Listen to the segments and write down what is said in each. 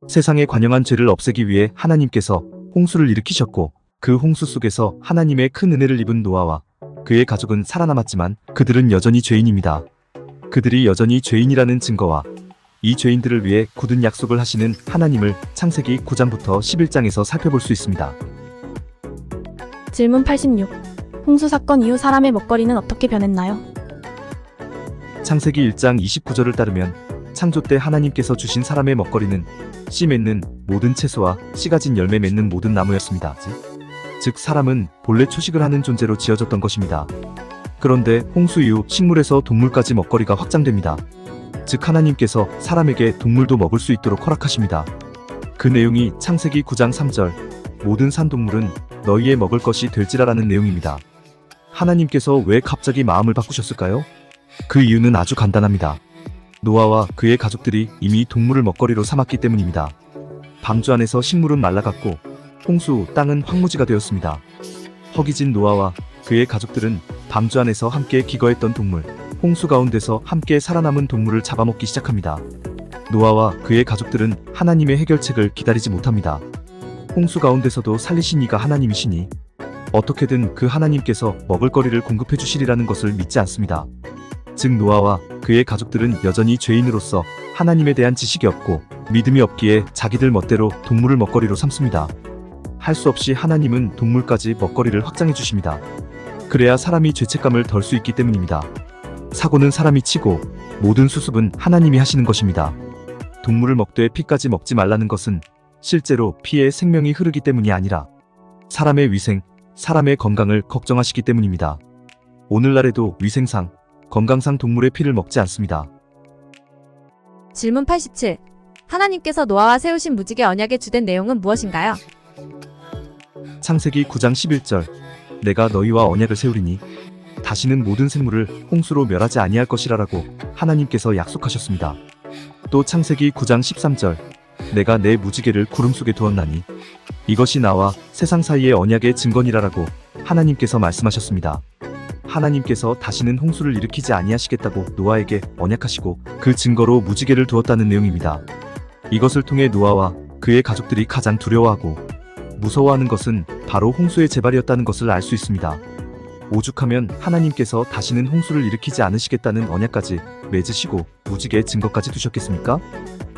세상에 관영한 죄를 없애기 위해 하나님께서 홍수를 일으키셨고 그 홍수 속에서 하나님의 큰 은혜를 입은 노아와 그의 가족은 살아남았지만 그들은 여전히 죄인입니다. 그들이 여전히 죄인이라는 증거와 이 죄인들을 위해 굳은 약속을 하시는 하나님을 창세기 9장부터 11장에서 살펴볼 수 있습니다. 질문 86. 홍수 사건 이후 사람의 먹거리는 어떻게 변했나요? 창세기 1장 29절을 따르면 창조 때 하나님께서 주신 사람의 먹거리는 씨 맺는 모든 채소와 씨 가진 열매 맺는 모든 나무였습니다. 즉 사람은 본래 초식을 하는 존재로 지어졌던 것입니다. 그런데 홍수 이후 식물에서 동물까지 먹거리가 확장됩니다. 즉 하나님께서 사람에게 동물도 먹을 수 있도록 허락하십니다. 그 내용이 창세기 9장 3절 모든 산동물은 너희의 먹을 것이 될지라라는 내용입니다. 하나님께서 왜 갑자기 마음을 바꾸셨을까요? 그 이유는 아주 간단합니다. 노아와 그의 가족들이 이미 동물을 먹거리로 삼았기 때문입니다. 방주 안에서 식물은 말라갔고 홍수 후 땅은 황무지가 되었습니다. 허기진 노아와 그의 가족들은 방주 안에서 함께 기거했던 동물, 홍수 가운데서 함께 살아남은 동물을 잡아먹기 시작합니다. 노아와 그의 가족들은 하나님의 해결책을 기다리지 못합니다. 홍수 가운데서도 살리신 이가 하나님이시니 어떻게든 그 하나님께서 먹을거리를 공급해 주시리라는 것을 믿지 않습니다. 즉 노아와 그의 가족들은 여전히 죄인으로서 하나님에 대한 지식이 없고 믿음이 없기에 자기들 멋대로 동물을 먹거리로 삼습니다. 할 수 없이 하나님은 동물까지 먹거리를 확장해 주십니다. 그래야 사람이 죄책감을 덜 수 있기 때문입니다. 사고는 사람이 치고 모든 수습은 하나님이 하시는 것입니다. 동물을 먹되 피까지 먹지 말라는 것은 실제로 피에 생명이 흐르기 때문이 아니라 사람의 위생, 사람의 건강을 걱정하시기 때문입니다. 오늘날에도 위생상, 건강상 동물의 피를 먹지 않습니다. 질문 87. 하나님께서 노아와 세우신 무지개 언약의 주된 내용은 무엇인가요? 창세기 9장 11절 내가 너희와 언약을 세우리니 다시는 모든 생물을 홍수로 멸하지 아니할 것이라라고 하나님께서 약속하셨습니다. 또 창세기 9장 13절 내가 내 무지개를 구름 속에 두었나니 이것이 나와 세상 사이의 언약의 증거니라라고 하나님께서 말씀하셨습니다. 하나님께서 다시는 홍수를 일으키지 아니하시겠다고 노아에게 언약하시고 그 증거로 무지개를 두었다는 내용입니다. 이것을 통해 노아와 그의 가족들이 가장 두려워하고 무서워하는 것은 바로 홍수의 재발이었다는 것을 알 수 있습니다. 오죽하면 하나님께서 다시는 홍수를 일으키지 않으시겠다는 언약까지 맺으시고 무지개의 증거까지 두셨겠습니까?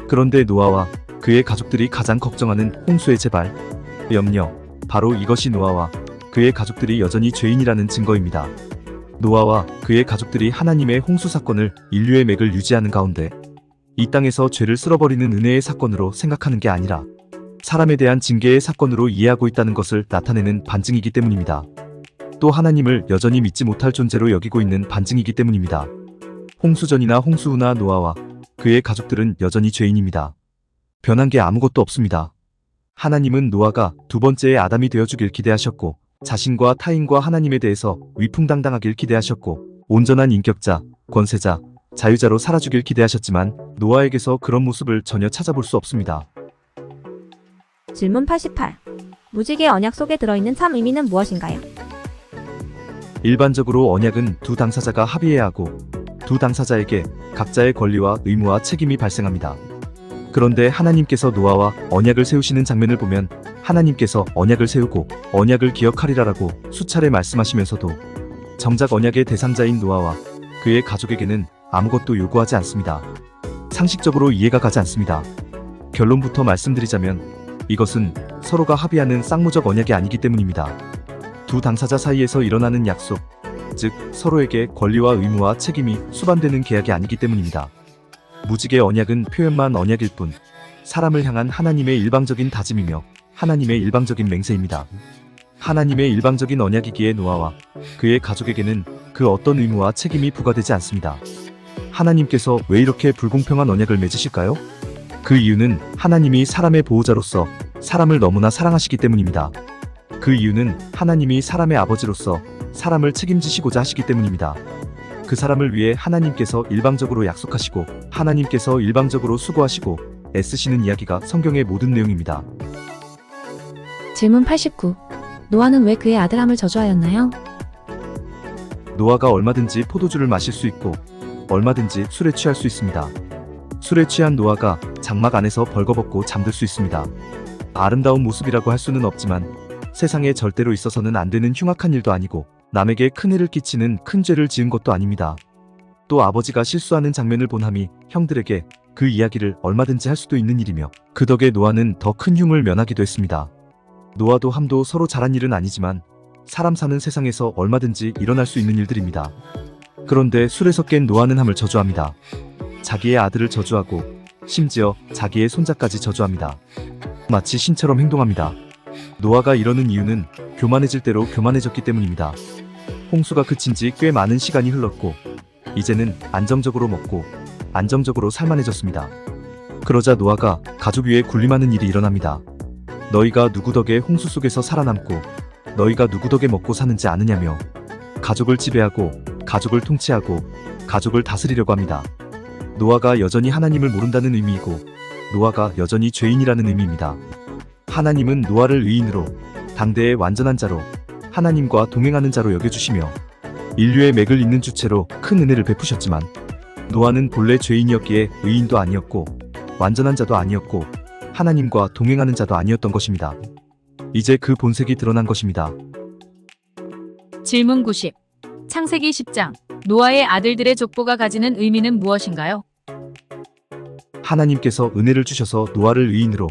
그런데 노아와 그의 가족들이 가장 걱정하는 홍수의 재발, 염려, 바로 이것이 노아와 그의 가족들이 여전히 죄인이라는 증거입니다. 노아와 그의 가족들이 하나님의 홍수 사건을 인류의 맥을 유지하는 가운데 이 땅에서 죄를 쓸어버리는 은혜의 사건으로 생각하는 게 아니라 사람에 대한 징계의 사건으로 이해하고 있다는 것을 나타내는 반증이기 때문입니다. 또 하나님을 여전히 믿지 못할 존재로 여기고 있는 반증이기 때문입니다. 홍수 전이나 홍수 후나 노아와 그의 가족들은 여전히 죄인입니다. 변한 게 아무것도 없습니다. 하나님은 노아가 두 번째의 아담이 되어주길 기대하셨고 자신과 타인과 하나님에 대해서 위풍당당하길 기대하셨고 온전한 인격자, 권세자, 자유자로 살아주길 기대하셨지만 노아에게서 그런 모습을 전혀 찾아볼 수 없습니다. 질문 88. 무지개 언약 속에 들어있는 참 의미는 무엇인가요? 일반적으로 언약은 두 당사자가 합의해야 하고 두 당사자에게 각자의 권리와 의무와 책임이 발생합니다. 그런데 하나님께서 노아와 언약을 세우시는 장면을 보면 하나님께서 언약을 세우고 언약을 기억하리라라고 수차례 말씀하시면서도 정작 언약의 대상자인 노아와 그의 가족에게는 아무것도 요구하지 않습니다. 상식적으로 이해가 가지 않습니다. 결론부터 말씀드리자면 이것은 서로가 합의하는 쌍무적 언약이 아니기 때문입니다. 두 당사자 사이에서 일어나는 약속, 즉 서로에게 권리와 의무와 책임이 수반되는 계약이 아니기 때문입니다. 무지개 언약은 표현만 언약일 뿐 사람을 향한 하나님의 일방적인 다짐이며 하나님의 일방적인 맹세입니다. 하나님의 일방적인 언약이기에 노아와 그의 가족에게는 그 어떤 의무와 책임이 부과되지 않습니다. 하나님께서 왜 이렇게 불공평한 언약을 맺으실까요? 그 이유는 하나님이 사람의 보호자로서 사람을 너무나 사랑하시기 때문입니다. 그 이유는 하나님이 사람의 아버지로서 사람을 책임지시고자 하시기 때문입니다. 그 사람을 위해 하나님께서 일방적으로 약속하시고 하나님께서 일방적으로 수고하시고 애쓰시는 이야기가 성경의 모든 내용입니다. 질문 89. 노아는 왜 그의 아들함을 저주하였나요? 노아가 얼마든지 포도주를 마실 수 있고 얼마든지 술에 취할 수 있습니다. 술에 취한 노아가 장막 안에서 벌거벗고 잠들 수 있습니다. 아름다운 모습이라고 할 수는 없지만 세상에 절대로 있어서는 안 되는 흉악한 일도 아니고 남에게 큰 해를 끼치는 큰 죄를 지은 것도 아닙니다. 또 아버지가 실수하는 장면을 본 함이 형들에게 그 이야기를 얼마든지 할 수도 있는 일이며 그 덕에 노아는 더 큰 흉을 면하기도 했습니다. 노아도 함도 서로 잘한 일은 아니지만 사람 사는 세상에서 얼마든지 일어날 수 있는 일들입니다. 그런데 술에서 깬 노아는 함을 저주합니다. 자기의 아들을 저주하고 심지어 자기의 손자까지 저주합니다. 마치 신처럼 행동합니다. 노아가 이러는 이유는 교만해질 대로 교만해졌기 때문입니다. 홍수가 그친 지 꽤 많은 시간이 흘렀고 이제는 안정적으로 먹고 안정적으로 살만해졌습니다. 그러자 노아가 가족 위에 군림하는 일이 일어납니다. 너희가 누구 덕에 홍수 속에서 살아남고 너희가 누구 덕에 먹고 사는지 아느냐며 가족을 지배하고 가족을 통치하고 가족을 다스리려고 합니다. 노아가 여전히 하나님을 모른다는 의미이고 노아가 여전히 죄인이라는 의미입니다. 하나님은 노아를 의인으로 당대의 완전한 자로 하나님과 동행하는 자로 여겨주시며 인류의 맥을 잇는 주체로 큰 은혜를 베푸셨지만 노아는 본래 죄인이었기에 의인도 아니었고 완전한 자도 아니었고 하나님과 동행하는 자도 아니었던 것입니다. 이제 그 본색이 드러난 것입니다. 질문 90. 창세기 10장. 노아의 아들들의 족보가 가지는 의미는 무엇인가요? 하나님께서 은혜를 주셔서 노아를 의인으로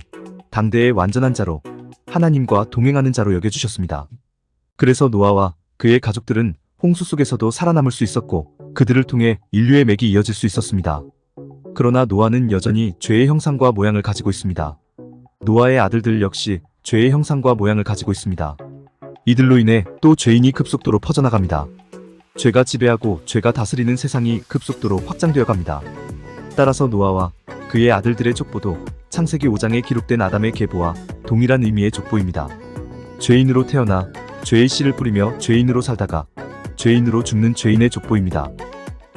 당대의 완전한 자로 하나님과 동행하는 자로 여겨주셨습니다. 그래서 노아와 그의 가족들은 홍수 속에서도 살아남을 수 있었고 그들을 통해 인류의 맥이 이어질 수 있었습니다. 그러나 노아는 여전히 죄의 형상과 모양을 가지고 있습니다. 노아의 아들들 역시 죄의 형상과 모양을 가지고 있습니다. 이들로 인해 또 죄인이 급속도로 퍼져나갑니다. 죄가 지배하고 죄가 다스리는 세상이 급속도로 확장되어 갑니다. 따라서 노아와 그의 아들들의 족보도 창세기 5장에 기록된 아담의 계보와 동일한 의미의 족보입니다. 죄인으로 태어나 죄의 씨를 뿌리며 죄인으로 살다가 죄인으로 죽는 죄인의 족보입니다.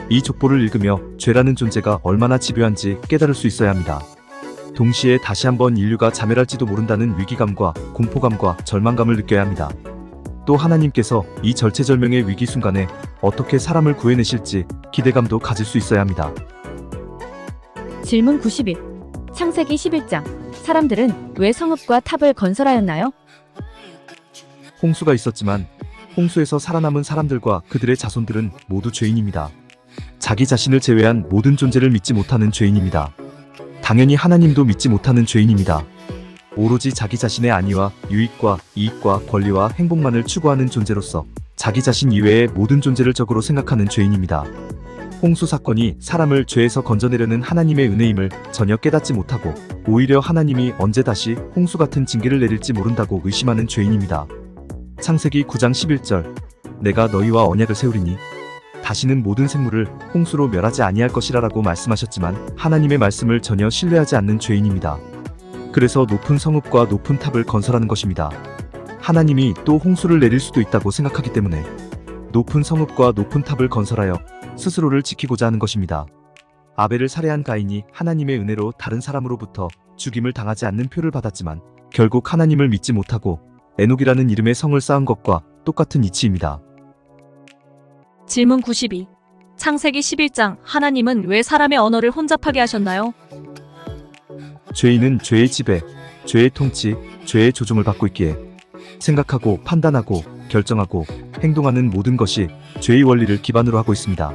이 족보를 읽으며 죄라는 존재가 얼마나 집요한지 깨달을 수 있어야 합니다. 동시에 다시 한번 인류가 자멸할지도 모른다는 위기감과 공포감과 절망감을 느껴야 합니다. 또 하나님께서 이 절체절명의 위기 순간에 어떻게 사람을 구해내실지 기대감도 가질 수 있어야 합니다. 질문 91. 창세기 11장. 사람들은 왜 성읍과 탑을 건설하였나요? 홍수가 있었지만 홍수에서 살아남은 사람들과 그들의 자손들은 모두 죄인입니다. 자기 자신을 제외한 모든 존재를 믿지 못하는 죄인입니다. 당연히 하나님도 믿지 못하는 죄인입니다. 오로지 자기 자신의 안위와 유익과 이익과 권리와 행복만을 추구하는 존재로서 자기 자신 이외의 모든 존재를 적으로 생각하는 죄인입니다. 홍수 사건이 사람을 죄에서 건져내려는 하나님의 은혜임을 전혀 깨닫지 못하고 오히려 하나님이 언제 다시 홍수 같은 징계를 내릴지 모른다고 의심하는 죄인입니다. 창세기 9장 11절. 내가 너희와 언약을 세우리니 다시는 모든 생물을 홍수로 멸하지 아니할 것이라라고 말씀하셨지만 하나님의 말씀을 전혀 신뢰하지 않는 죄인입니다. 그래서 높은 성읍과 높은 탑을 건설하는 것입니다. 하나님이 또 홍수를 내릴 수도 있다고 생각하기 때문에 높은 성읍과 높은 탑을 건설하여 스스로를 지키고자 하는 것입니다. 아벨을 살해한 가인이 하나님의 은혜로 다른 사람으로부터 죽임을 당하지 않는 표를 받았지만 결국 하나님을 믿지 못하고 에녹이라는 이름의 성을 쌓은 것과 똑같은 이치입니다. 질문 92. 창세기 11장. 하나님은 왜 사람의 언어를 혼잡하게 하셨나요? 죄인은 죄의 지배, 죄의 통치, 죄의 조종을 받고 있기에 생각하고 판단하고 결정하고 행동하는 모든 것이 죄의 원리를 기반으로 하고 있습니다.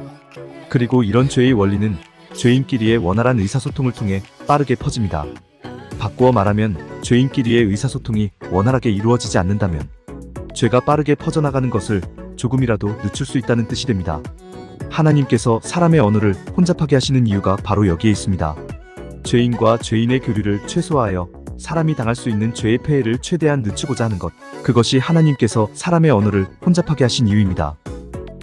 그리고 이런 죄의 원리는 죄인끼리의 원활한 의사소통을 통해 빠르게 퍼집니다. 바꾸어 말하면 죄인끼리의 의사소통이 원활하게 이루어지지 않는다면 죄가 빠르게 퍼져나가는 것을 조금이라도 늦출 수 있다는 뜻이 됩니다. 하나님께서 사람의 언어를 혼잡하게 하시는 이유가 바로 여기에 있습니다. 죄인과 죄인의 교류를 최소화하여 사람이 당할 수 있는 죄의 폐해를 최대한 늦추고자 하는 것, 그것이 하나님께서 사람의 언어를 혼잡하게 하신 이유입니다.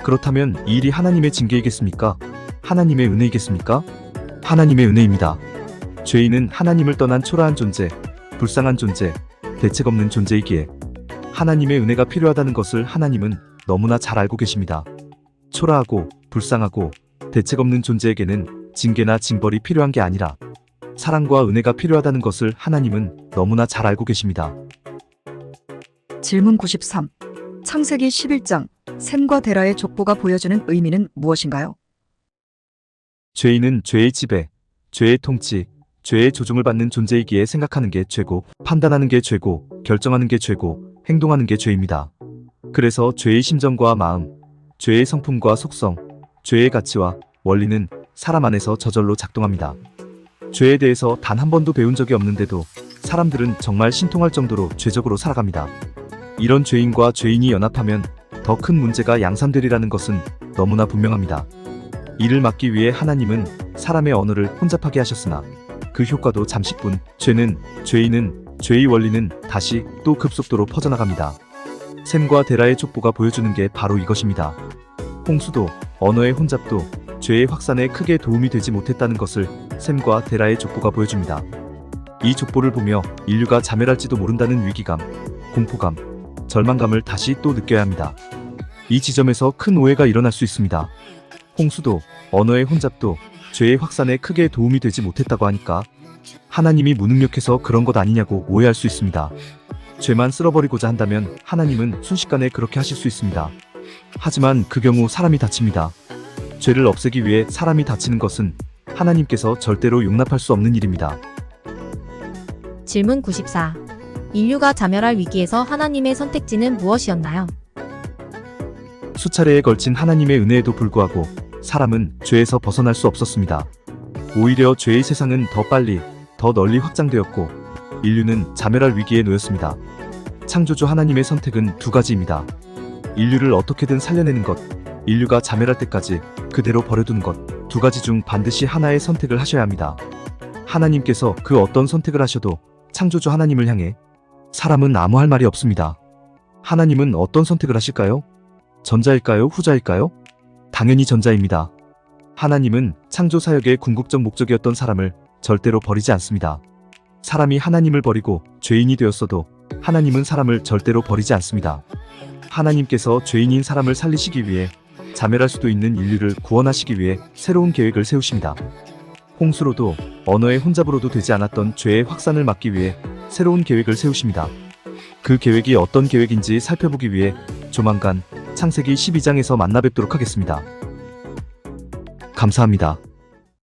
그렇다면 이 일이 하나님의 징계이겠습니까? 하나님의 은혜이겠습니까? 하나님의 은혜입니다. 죄인은 하나님을 떠난 초라한 존재, 불쌍한 존재, 대책 없는 존재이기에 하나님의 은혜가 필요하다는 것을 하나님은 너무나 잘 알고 계십니다. 초라하고 불쌍하고 대책 없는 존재에게는 징계나 징벌이 필요한 게 아니라 사랑과 은혜가 필요하다는 것을 하나님은 너무나 잘 알고 계십니다. 질문 93. 창세기 11장. 셈과 데라의 족보가 보여주는 의미는 무엇인가요? 죄인은 죄의 지배, 죄의 통치, 죄의 조종을 받는 존재이기에 생각하는 게 죄고, 판단하는 게 죄고, 결정하는 게 죄고, 행동하는 게 죄입니다. 그래서 죄의 심정과 마음, 죄의 성품과 속성, 죄의 가치와 원리는 사람 안에서 저절로 작동합니다. 죄에 대해서 단 한 번도 배운 적이 없는데도 사람들은 정말 신통할 정도로 죄적으로 살아갑니다. 이런 죄인과 죄인이 연합하면 더 큰 문제가 양산되리라는 것은 너무나 분명합니다. 이를 막기 위해 하나님은 사람의 언어를 혼잡하게 하셨으나 그 효과도 잠시뿐. 죄는, 죄인은, 죄의 원리는 다시 또 급속도로 퍼져나갑니다. 셈과 데라의 족보가 보여주는 게 바로 이것입니다. 홍수도, 언어의 혼잡도 죄의 확산에 크게 도움이 되지 못했다는 것을 셈과 데라의 족보가 보여줍니다. 이 족보를 보며 인류가 자멸할지도 모른다는 위기감, 공포감, 절망감을 다시 또 느껴야 합니다. 이 지점에서 큰 오해가 일어날 수 있습니다. 홍수도, 언어의 혼잡도 죄의 확산에 크게 도움이 되지 못했다고 하니까 하나님이 무능력해서 그런 것 아니냐고 오해할 수 있습니다. 죄만 쓸어버리고자 한다면 하나님은 순식간에 그렇게 하실 수 있습니다. 하지만 그 경우 사람이 다칩니다. 죄를 없애기 위해 사람이 다치는 것은 하나님께서 절대로 용납할 수 없는 일입니다. 질문 94. 인류가 자멸할 위기에서 하나님의 선택지는 무엇이었나요? 수차례에 걸친 하나님의 은혜에도 불구하고 사람은 죄에서 벗어날 수 없었습니다. 오히려 죄의 세상은 더 빨리, 더 널리 확장되었고 인류는 자멸할 위기에 놓였습니다. 창조주 하나님의 선택은 두 가지입니다. 인류를 어떻게든 살려내는 것, 인류가 자멸할 때까지 그대로 버려두는 것, 두 가지 중 반드시 하나의 선택을 하셔야 합니다. 하나님께서 그 어떤 선택을 하셔도 창조주 하나님을 향해 사람은 아무 할 말이 없습니다. 하나님은 어떤 선택을 하실까요? 전자일까요? 후자일까요? 당연히 전자입니다. 하나님은 창조 사역의 궁극적 목적이었던 사람을 절대로 버리지 않습니다. 사람이 하나님을 버리고 죄인이 되었어도 하나님은 사람을 절대로 버리지 않습니다. 하나님께서 죄인인 사람을 살리시기 위해 자멸할 수도 있는 인류를 구원하시기 위해 새로운 계획을 세우십니다. 홍수로도 언어의 혼잡으로도 되지 않았던 죄의 확산을 막기 위해 새로운 계획을 세우십니다. 그 계획이 어떤 계획인지 살펴보기 위해 조만간 창세기 12장에서 만나 뵙도록 하겠습니다. 감사합니다.